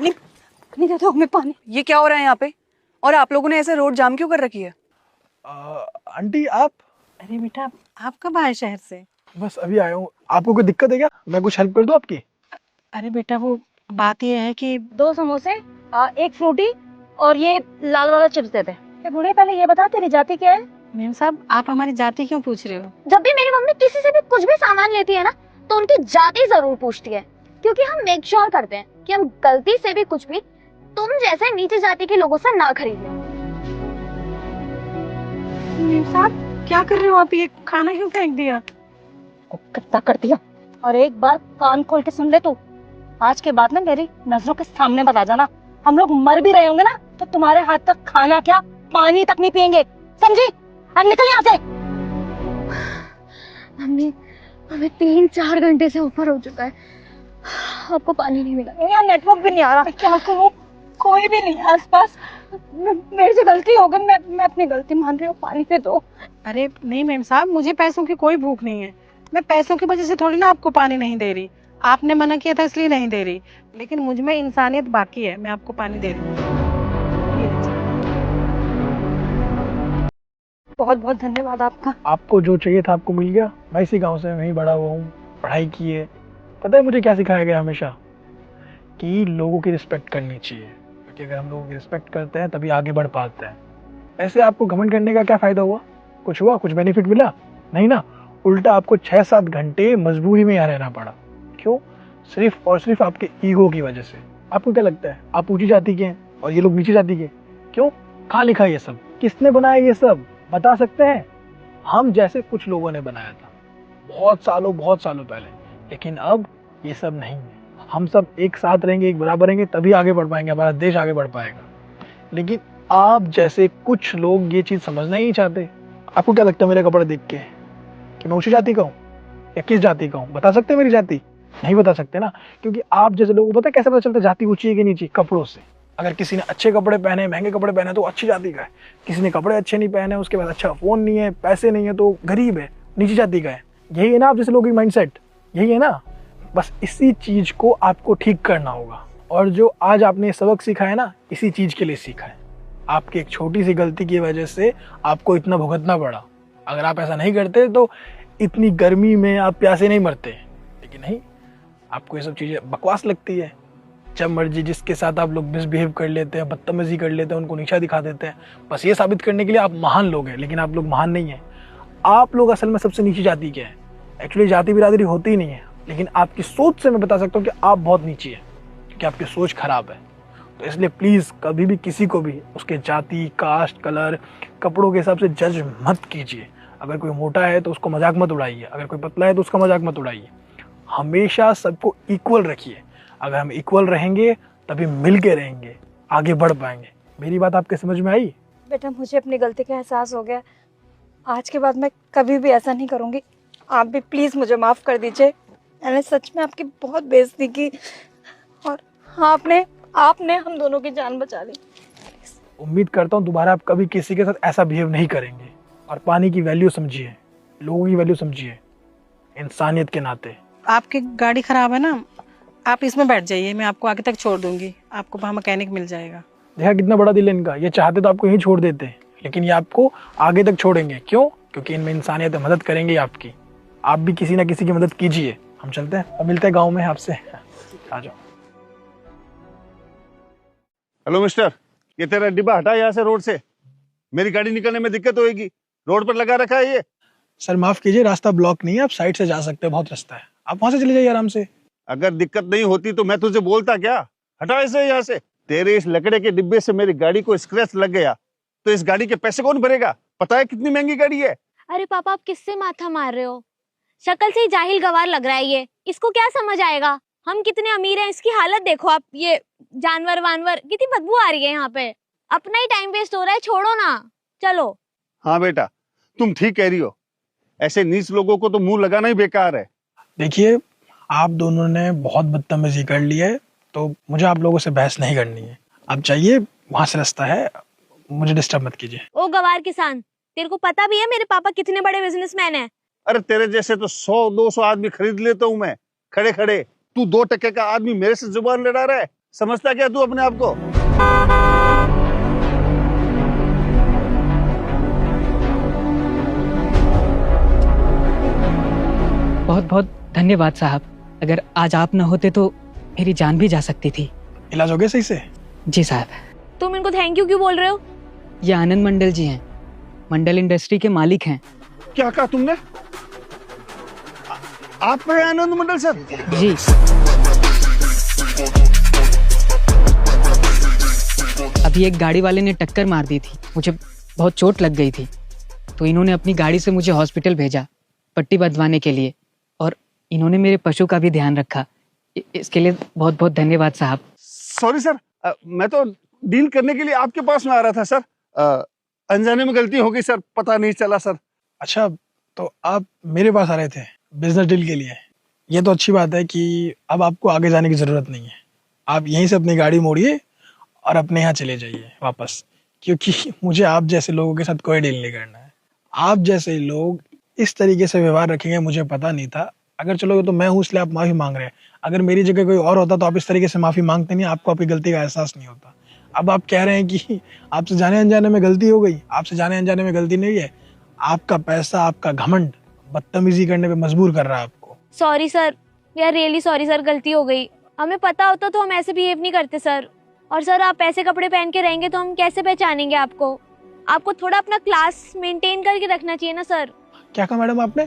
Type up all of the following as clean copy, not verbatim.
पानी पानी दे दो हमें पानी। ये क्या हो रहा है यहाँ पे? और आप लोगों ने ऐसे रोड जाम क्यों कर रखी है? आंटी आप? अरे बेटा आप कब आए शहर से? बस अभी आया हूँ। आपको कोई दिक्कत है क्या? मैं कुछ हेल्प कर दूँ आपकी? अरे बेटा वो बात ये है कि 2 समोसे, एक फ्रूटी और ये लाल वाला चिप्स दे दे। बूढ़े पहले ये बता तेरी जाति क्या है? मैम साहब आप हमारी जाति क्यों पूछ रहे हो? जब भी मेरी मम्मी किसी से भी कुछ भी सामान लेती है ना तो उनकी जाति जरूर पूछती है, क्योंकि हम मेक श्योर करते हैं कि हम गलती से भी कुछ भी तुम जैसे नीचे जाति के लोगों से ना खरीद लें। मैम साहब क्या कर रहे हो आप? ये खाना क्यों फेंक दिया? कितना कर दिया। और एक बार कान खोल के सुन ले तू, आज के बाद ना मेरी नजरों के सामने बता जाना, हम लोग मर भी रहे होंगे ना तो तुम्हारे हाथ तक खाना क्या पानी तक नहीं पियेंगे, समझी? अब निकल यहाँ से। मम्मी हमें 3-4 घंटे से ऊपर हो चुका है, आपको पानी नहीं मिला। यहाँ नेटवर्क भी नहीं आ रहा। क्या करूँ? कोई भी नहीं आसपास। मेरे से गलती हो गई, मैं अपनी गलती मान रही हूँ, पानी दे दो। अरे नहीं मैम साहब, मुझे पैसों की कोई भूख नहीं है। मैं पैसों की वजह से थोड़ी ना आपको पानी नहीं दे रही। आपने मना किया था इसलिए नहीं दे रही, लेकिन मुझ में इंसानियत बाकी है, मैं आपको पानी दे रही हूँ। बहुत बहुत धन्यवाद आपका। आपको जो चाहिए था आपको मिल गया। मैं इसी गांव से वहीं बड़ा हुआ हूँ, पढ़ाई की है। पता है मुझे क्या सिखाया गया हमेशा? कि लोगों की रिस्पेक्ट करनी चाहिए, क्योंकि अगर हम लोगों की रिस्पेक्ट करते हैं तभी आगे बढ़ पाते हैं। ऐसे आपको घमंड करने का क्या फ़ायदा हुआ? कुछ हुआ? कुछ बेनिफिट मिला? नहीं ना। उल्टा आपको 6-7 घंटे मजबूरी में यहाँ रहना पड़ा। क्यों? सिर्फ और सिर्फ आपके ईगो की वजह से। आपको क्या लगता है आप ऊंची जाति के हैं और ये लोग नीची जाति के? क्यों? कहाँ लिखा है ये सब? किसने बनाया ये सब? बता सकते हैं? हम जैसे कुछ लोगों ने बनाया था बहुत सालों पहले, लेकिन अब ये सब नहीं है। हम सब एक साथ रहेंगे, एक बराबर रहेंगे, तभी आगे बढ़ पाएंगे, हमारा देश आगे बढ़ पाएगा। लेकिन आप जैसे कुछ लोग ये चीज़ समझना ही नहीं चाहते। आपको क्या लगता है मेरे कपड़े देख के कि मैं ऊंची जाति का हूँ या किस जाति का हूँ? बता सकते हैं मेरी जाति? नहीं बता सकते ना, क्योंकि आप जैसे लोगों को पता है कैसे पता चलता है जाति ऊंची है कि नीची? कपड़ों से। अगर किसी ने अच्छे कपड़े पहने, महंगे कपड़े पहने तो अच्छी जाति का है। किसी ने कपड़े अच्छे नहीं पहने, उसके बाद अच्छा फोन नहीं है, पैसे नहीं है तो गरीब है, नीची जाति का है। यही है ना आप जैसे लोगों की माइंडसेट? यही है ना? बस इसी चीज को आपको ठीक करना होगा। और जो आज आपने सबक सीखा है ना, इसी चीज के लिए सीखा है। आपकी एक छोटी सी गलती की वजह से आपको इतना भुगतना पड़ा। अगर आप ऐसा नहीं करते तो इतनी गर्मी में आप प्यासे नहीं मरते। लेकिन नहीं, आपको ये सब चीजें बकवास लगती है। जब मर्जी जिसके साथ आप लोग मिसबिहेव कर लेते हैं, बदतमीजी कर लेते हैं, उनको नीचा दिखा देते हैं, बस ये साबित करने के लिए आप महान लोग हैं। लेकिन आप लोग महान नहीं हैं। आप लोग असल में सबसे नीची जाति के हैं। एक्चुअली जाति बिरादरी होती ही नहीं है, लेकिन आपकी सोच से मैं बता सकता हूँ कि आप बहुत नीची है, क्योंकि आपकी सोच खराब है। तो इसलिए प्लीज़ कभी भी किसी को भी उसके जाति, कास्ट, कलर, कपड़ों के हिसाब से जज मत कीजिए। अगर कोई मोटा है तो उसको मजाक मत उड़ाइए, अगर कोई पतला है तो उसका मजाक मत उड़ाइए। हमेशा सबको इक्वल रखिए। अगर हम इक्वल रहेंगे तभी मिल के रहेंगे, आगे बढ़ पाएंगे। मेरी बात आपके समझ में आई? बेटा मुझे अपनी गलती का एहसास हो गया। आज के बाद मैं कभी भी ऐसा नहीं करूँगी। आप भी प्लीज़ मुझे माफ़ कर दीजिए। मैंने सच में आपकी बहुत बेइज्जती की और आपने हम दोनों की जान बचा ली। उम्मीद करता हूँ दोबारा आप कभी किसी के साथ ऐसा बिहेव नहीं करेंगे। और पानी की वैल्यू समझिए, लोगों की वैल्यू समझिए, इंसानियत के नाते। आपकी गाड़ी खराब है ना, आप इसमें बैठ जाइए, मैं आपको आगे तक छोड़ दूंगी। आपको वहाँ मैकेनिक मिल जाएगा। देखा कितना बड़ा दिल है इनका। ये चाहते तो आपको यहीं छोड़ देते, लेकिन ये आपको आगे तक छोड़ेंगे। क्यों? क्योंकि इनमें इंसानियत है, मदद करेंगे आपकी। आप भी किसी ना किसी की मदद कीजिए। हम चलते हैं और मिलते हैं गाँव में आपसे। आ जाओ। हेलो मिस्टर, ये तेरा डिब्बा हटा यहाँ से रोड से। मेरी गाड़ी निकलने में दिक्कत होगी। रोड पर लगा रखा है ये। सर माफ कीजिए, रास्ता ब्लॉक नहीं है, आप साइड से जा सकते हैं, बहुत रास्ता है, आप वहां से चले जाइए आराम से। अगर दिक्कत नहीं होती तो मैं तुझे बोलता क्या? हटा इसे यहाँ से। तेरे इस लकड़े के डिब्बे से मेरी गाड़ी को स्क्रैच लग गया तो इस गाड़ी के पैसे कौन भरेगा? पता है कितनी महंगी गाड़ी है? अरे पापा आप किससे माथा मार रहे हो? शक्ल से ही जाहिल गवार लग रहा है ये। इसको क्या समझ आएगा? हम कितने अमीर हैं, इसकी हालत देखो आप। ये जानवर वानवर, कितनी बदबू आ रही है यहाँ पे। अपना ही टाइम वेस्ट हो रहा है, छोड़ो ना, चलो। हाँ बेटा, तुम ठीक कह रही हो। ऐसे नीच लोगों को तो मुंह लगाना ही बेकार है। देखिए, आप दोनों ने बहुत बदतमीजी कर ली है, तो मुझे आप लोगों से बहस नहीं करनी है। आप जाइए, वहां से रास्ता है, मुझे डिस्टर्ब मत कीजिए। ओ गवार किसान, तेरे को पता भी है मेरे पापा कितने बड़े बिजनेसमैन हैं? अरे तेरे जैसे तो 100-200 आदमी खरीद लेता हूँ मैं खड़े खड़े। तू 2 टके का आदमी मेरे से जुबान लड़ा रहा है। समझता क्या तू अपने आप को? बहुत बहुत धन्यवाद साहब। अगर आज आप न होते तो मेरी जान भी जा सकती थी। इलाज हो गया सही से? जी साहब। तुम इनको थैंक यू क्यों बोल रहे हो? ये आनंद मंडल जी हैं, मंडल इंडस्ट्री के मालिक हैं। क्या कहा तुमने? आप हैं आनंद मंडल सर? जी। अभी एक गाड़ी वाले ने टक्कर मार दी थी, मुझे बहुत चोट लग गई थी, तो इन्होंने अपनी गाड़ी से मुझे हॉस्पिटल भेजा पट्टी बंधवाने के लिए, और इन्होंने मेरे पशु का भी ध्यान रखा। इसके लिए बहुत बहुत धन्यवाद साहब। सॉरी सर, मैं तो डील करने के लिए आपके पास में आ रहा था सर। अनजाने में गलती हो गई सर, पता नहीं चला सर। अच्छा, तो आप मेरे पास आ रहे थे बिजनेस डील के लिए? ये तो अच्छी बात है कि अब आपको आगे जाने की ज़रूरत नहीं है। आप यहीं से अपनी गाड़ी मोड़िए और अपने यहाँ चले जाइए वापस, क्योंकि मुझे आप जैसे लोगों के साथ कोई डील नहीं करना है। आप जैसे लोग इस तरीके से व्यवहार रखेंगे मुझे पता नहीं था। अगर चलोगे तो मैं हूँ इसलिए आप माफ़ी मांग रहे हैं। अगर मेरी जगह कोई और होता तो आप इस तरीके से माफ़ी मांगते नहीं, आपको अपनी गलती का एहसास नहीं होता। अब आप कह रहे हैं कि आपसे जाने अनजाने में गलती हो गई। आपसे जाने अनजाने में गलती नहीं है, आपका पैसा, आपका घमंड बदतमीजी करने पे मजबूर कर रहा है आपको। Sorry sir, we are really sorry sir, गलती हो गई। हमें पता होता तो हम ऐसे बिहेव नहीं करते सर। और सर, आप ऐसे कपड़े पहन के रहेंगे तो हम कैसे पहचानेंगे आपको? आपको थोड़ा अपना क्लास मेंटेन करके रखना चाहिए ना सर। क्या कहा मैडम आपने?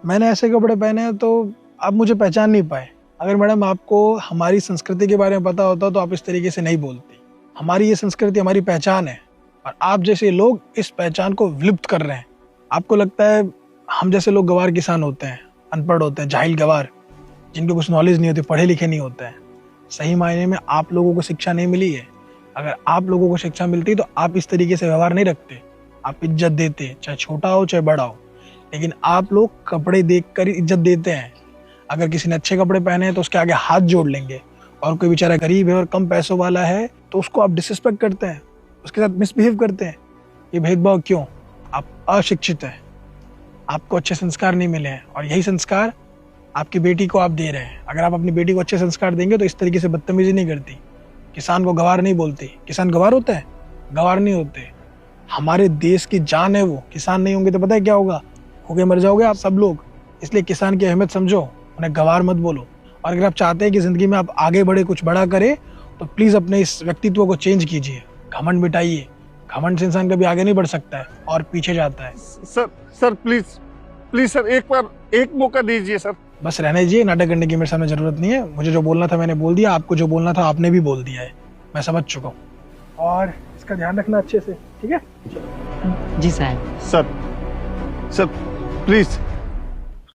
मैंने ऐसे कपड़े पहने हैं तो आप मुझे पहचान नहीं पाए? अगर मैडम आपको हमारी संस्कृति के बारे में पता होता तो आप इस तरीके से नहीं बोलती। हमारी ये संस्कृति हमारी पहचान है, और आप जैसे लोग इस पहचान को विलुप्त कर रहे हैं। आपको लगता है हम जैसे लोग गवार किसान होते हैं, अनपढ़ होते हैं, जाहिल गवार, जिनको कुछ नॉलेज नहीं होती, पढ़े लिखे नहीं होते हैं। सही मायने में आप लोगों को शिक्षा नहीं मिली है। अगर आप लोगों को शिक्षा मिलती तो आप इस तरीके से व्यवहार नहीं रखते। आप इज्जत देते, चाहे छोटा हो चाहे बड़ा हो। लेकिन आप लोग कपड़े देखकर इज्जत देते हैं। अगर किसी ने अच्छे कपड़े पहने हैं तो उसके आगे हाथ जोड़ लेंगे, और कोई बेचारा गरीब है और कम पैसों वाला है तो उसको आप डिसरिस्पेक्ट करते हैं, उसके साथ मिसबिहेव करते हैं। ये भेदभाव क्यों? आप अशिक्षित हैं, आपको अच्छे संस्कार नहीं मिले हैं, और यही संस्कार आपकी बेटी को आप दे रहे हैं। अगर आप अपनी बेटी को अच्छे संस्कार देंगे तो इस तरीके से बदतमीजी नहीं करती। किसान को गवार नहीं बोलती। किसान गवार होता है? गवार नहीं होते। हमारे देश की जान है वो। किसान नहीं होंगे तो पता है क्या होगा? भूखे मर जाओगे आप सब लोग। इसलिए किसान की अहमियत समझो, उन्हें गवार मत बोलो। और अगर आप चाहते हैं कि जिंदगी में आप आगे बढ़े, कुछ बड़ा करें, तो प्लीज अपने इस व्यक्तित्व को चेंज कीजिए। घमंड मिटाइए। घमंड से इंसान कभी आगे नहीं बढ़ सकता है और पीछे जाता है। सर प्लीज प्लीज सर, एक मौका दीजिए सर। बस रहने दीजिए, नाटक करने की मेरे सामने जरूरत नहीं है। मुझे जो बोलना था मैंने बोल दिया, आपको जो बोलना था आपने भी बोल दिया है। मैं समझ चुका हूँ, और इसका ध्यान रखना अच्छे से, ठीक है? जी साहब। Sir please